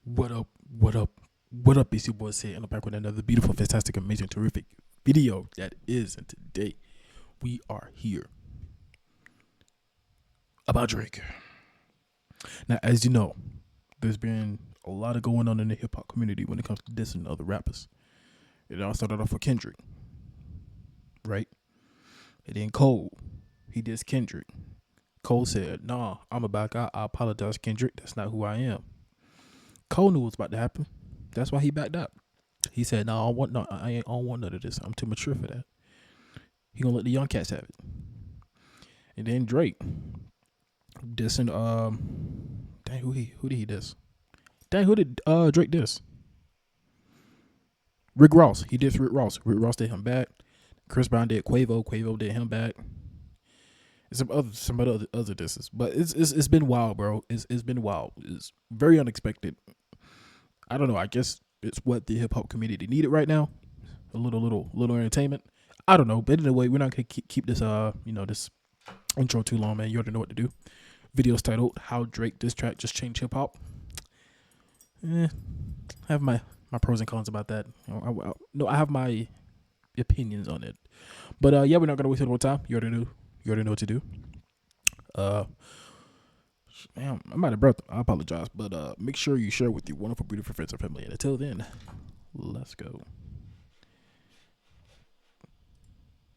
What up? What up? What up? It's your boy Sid, and I'm back with another beautiful, fantastic, amazing, terrific video that is. And today we are here about Drake. Now, as you know, there's been a lot of going on in the hip hop community when it comes to dissing other rappers. It all started off with Kendrick, right? And then Cole, he dissed Kendrick. Cole said, "Nah, I'm a back out. I apologize, Kendrick. That's not who I am." Cole knew what was about to happen. That's why he backed up. He said, "No, I don't want none of this. I'm too mature for that." He gonna let the young cats have it. And then Drake dissing dang, who did he diss? Dang, who did Drake diss? Rick Ross. He dissed Rick Ross. Rick Ross did him back. Chris Brown did Quavo. Quavo did him back. And some other disses. But it's been wild, bro. It's been wild. It's very unexpected. I don't know. I guess it's what the hip hop community needed right now. A little entertainment. I don't know. But anyway, we're not gonna keep this this intro too long, man. You already know what to do. Video's titled "How Drake Diss Track Just Changed Hip Hop." I have my pros and cons about that. I have my opinions on it. But yeah, we're not gonna waste any more time. You already know what to do. Man, I'm out of breath. I apologize, but make sure you share with your wonderful, beautiful friends and family. And until then, let's go.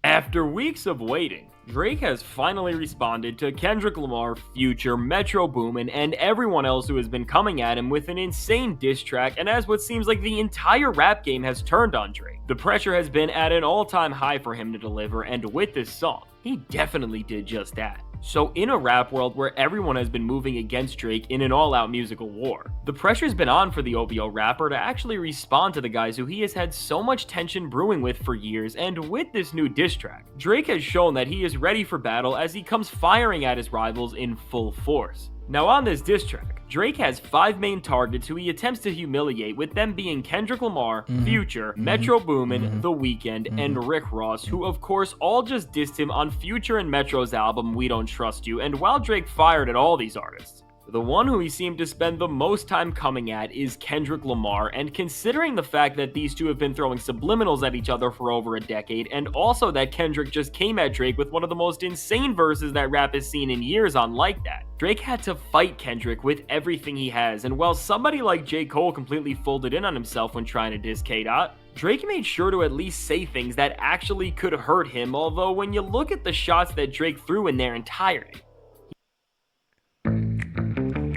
After weeks of waiting, Drake has finally responded to Kendrick Lamar, Future, Metro Boomin, and everyone else who has been coming at him with an insane diss track, and as what seems like the entire rap game has turned on Drake. The pressure has been at an all-time high for him to deliver, and with this song, he definitely did just that. So in a rap world where everyone has been moving against Drake in an all-out musical war, the pressure's been on for the OVO rapper to actually respond to the guys who he has had so much tension brewing with for years, and with this new diss track, Drake has shown that he is ready for battle as he comes firing at his rivals in full force. Now on this diss track, Drake has 5 main targets who he attempts to humiliate, with them being Kendrick Lamar, Future, Metro Boomin, The Weeknd, and Rick Ross, who of course all just dissed him on Future and Metro's album We Don't Trust You. And while Drake fired at all these artists, the one who he seemed to spend the most time coming at is Kendrick Lamar, and considering the fact that these two have been throwing subliminals at each other for over a decade, and also that Kendrick just came at Drake with one of the most insane verses that rap has seen in years on Like That, Drake had to fight Kendrick with everything he has, and while somebody like J. Cole completely folded in on himself when trying to diss K-Dot, Drake made sure to at least say things that actually could hurt him, although when you look at the shots that Drake threw in their entirety,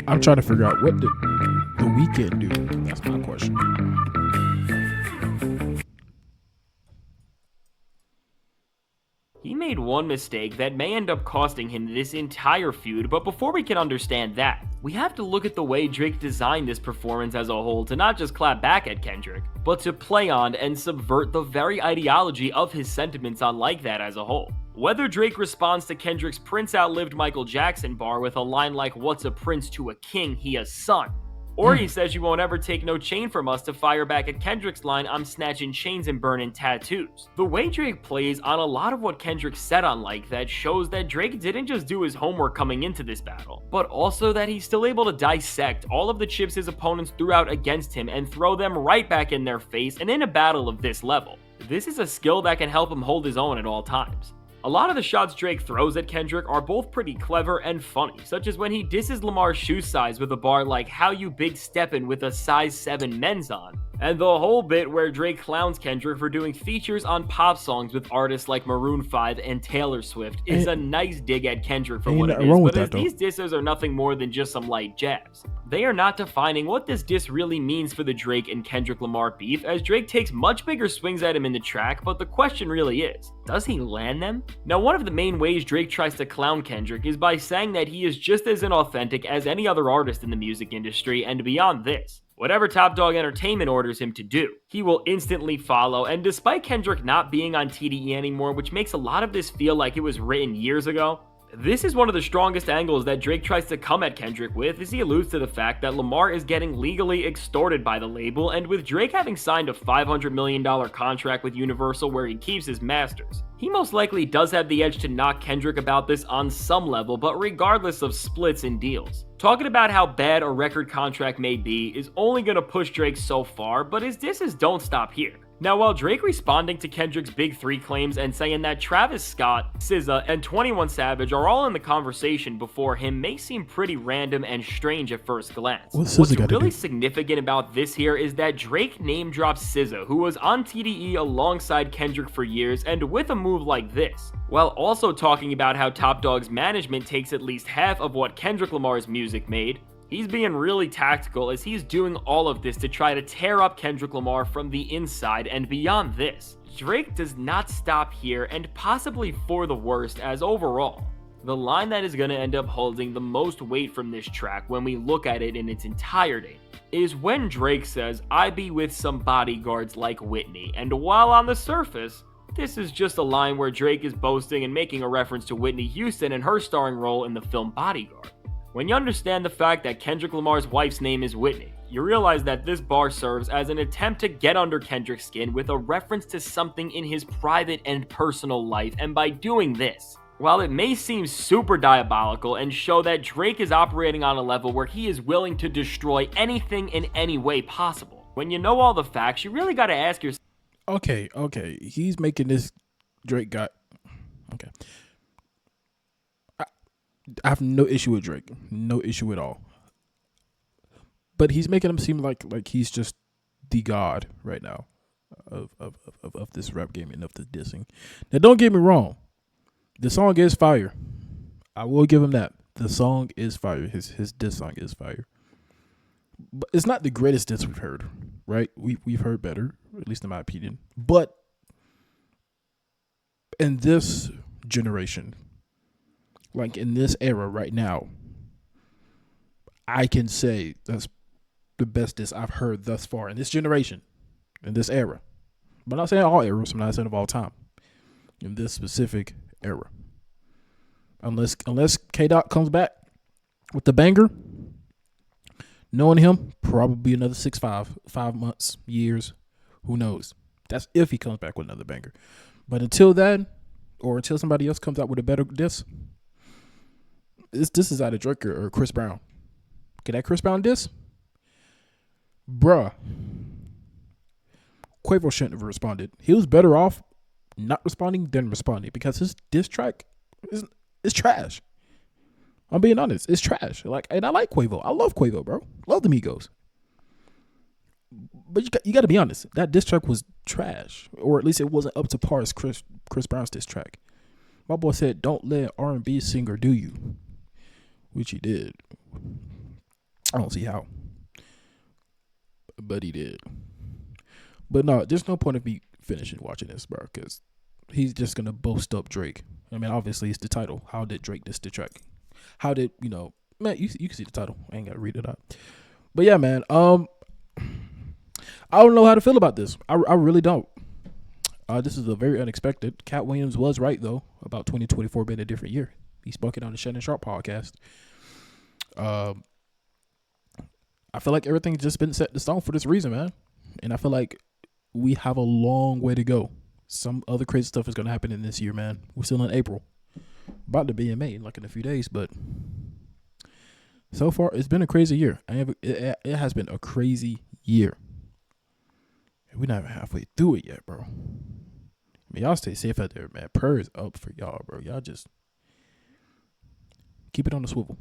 I'm trying to figure out what did The Weeknd do. That's my question. he made one mistake that may end up costing him this entire feud. But before we can understand that, we have to look at the way Drake designed this performance as a whole to not just clap back at Kendrick, but to play on and subvert the very ideology of his sentiments on Like That as a whole. Whether Drake responds to Kendrick's Prince outlived Michael Jackson bar with a line like "What's a prince to a king, he a son," or he says "You won't ever take no chain from us" to fire back at Kendrick's line "I'm snatching chains and burning tattoos." The way Drake plays on a lot of what Kendrick said on Like That shows that Drake didn't just do his homework coming into this battle, but also that he's still able to dissect all of the chips his opponents threw out against him and throw them right back in their face, and in a battle of this level, this is a skill that can help him hold his own at all times. A lot of the shots Drake throws at Kendrick are both pretty clever and funny, such as when he disses Lamar's shoe size with a bar like "How you big steppin' with a size 7 men's on," and the whole bit where Drake clowns Kendrick for doing features on pop songs with artists like Maroon 5 and Taylor Swift is a nice dig at Kendrick for what it is, but as these disses are nothing more than just some light jabs, they are not defining what this diss really means for the Drake and Kendrick Lamar beef, as Drake takes much bigger swings at him in the track, but the question really is, does he land them? Now, one of the main ways Drake tries to clown Kendrick is by saying that he is just as inauthentic as any other artist in the music industry, and beyond this, whatever Top Dog Entertainment orders him to do, he will instantly follow. And despite Kendrick not being on TDE anymore, which makes a lot of this feel like it was written years ago, This is one of the strongest angles that Drake tries to come at Kendrick with, as he alludes to the fact that Lamar is getting legally extorted by the label, and with Drake having signed a $500 million contract with Universal where he keeps his masters, he most likely does have the edge to knock Kendrick about this on some level, but regardless of splits and deals. Talking about how bad a record contract may be is only going to push Drake so far, but his disses don't stop here. Now, while Drake responding to Kendrick's Big 3 claims and saying that Travis Scott, SZA, and 21 Savage are all in the conversation before him may seem pretty random and strange at first glance. What's really significant about this here is that Drake name drops SZA, who was on TDE alongside Kendrick for years, and with a move like this, while also talking about how Top Dawg's management takes at least half of what Kendrick Lamar's music made. He's being really tactical as he's doing all of this to try to tear up Kendrick Lamar from the inside, and beyond this, Drake does not stop here, and possibly for the worst, as overall, the line that is going to end up holding the most weight from this track when we look at it in its entirety is when Drake says, "I be with some bodyguards like Whitney," and while on the surface, this is just a line where Drake is boasting and making a reference to Whitney Houston and her starring role in the film Bodyguard. When you understand the fact that Kendrick Lamar's wife's name is Whitney, you realize that this bar serves as an attempt to get under Kendrick's skin with a reference to something in his private and personal life, and by doing this, while it may seem super diabolical and show that Drake is operating on a level where he is willing to destroy anything in any way possible, when you know all the facts, you really gotta ask yourself, Okay, he's making this Drake guy. Okay. I have no issue with Drake, no issue at all. But he's making him seem like he's just the god right now of this rap game and of the dissing. Now, don't get me wrong, the song is fire. I will give him that. The song is fire. His diss song is fire. But it's not the greatest diss we've heard, right? We've heard better, at least in my opinion. But in this generation, like in this era right now, I can say that's the best diss I've heard thus far in this generation, in this era. But I'm not saying all eras, I'm not saying of all time. In this specific era. Unless K-Dot comes back with the banger, knowing him, probably another 5 months, years, who knows. That's if he comes back with another banger. But until then, or until somebody else comes out with a better diss, this is either Drake or Chris Brown. Get that Chris Brown diss? Bruh. Quavo shouldn't have responded. He was better off not responding than responding, because his diss track is trash. I'm being honest. It's trash. And I like Quavo. I love Quavo, bro. Love the Migos. But you got to be honest. That diss track was trash, or at least it wasn't up to par as Chris Brown's diss track. My boy said, "Don't let R&B singer do you," which he did. I don't see how, but he did. But no, there's no point of me finishing watching this, bro, because he's just gonna boast up Drake. I mean, obviously it's the title. How did Drake diss the track? How did, man, you can see the title. I ain't gotta read it out. But yeah, man, I don't know how to feel about this. I really don't. This is a very unexpected. Cat Williams was right, though, about 2024 being a different year. He spoke it on the Shannon Sharp podcast. I feel like everything's just been set in stone for this reason, man. And I feel like we have a long way to go. Some other crazy stuff is going to happen in this year, man. We're still in April. About to be in May, like in a few days. But so far, it's been a crazy year. It has been a crazy year. We're not even halfway through it yet, bro. I mean, y'all stay safe out there, man. Prayers up for y'all, bro. Y'all just keep it on the swivel.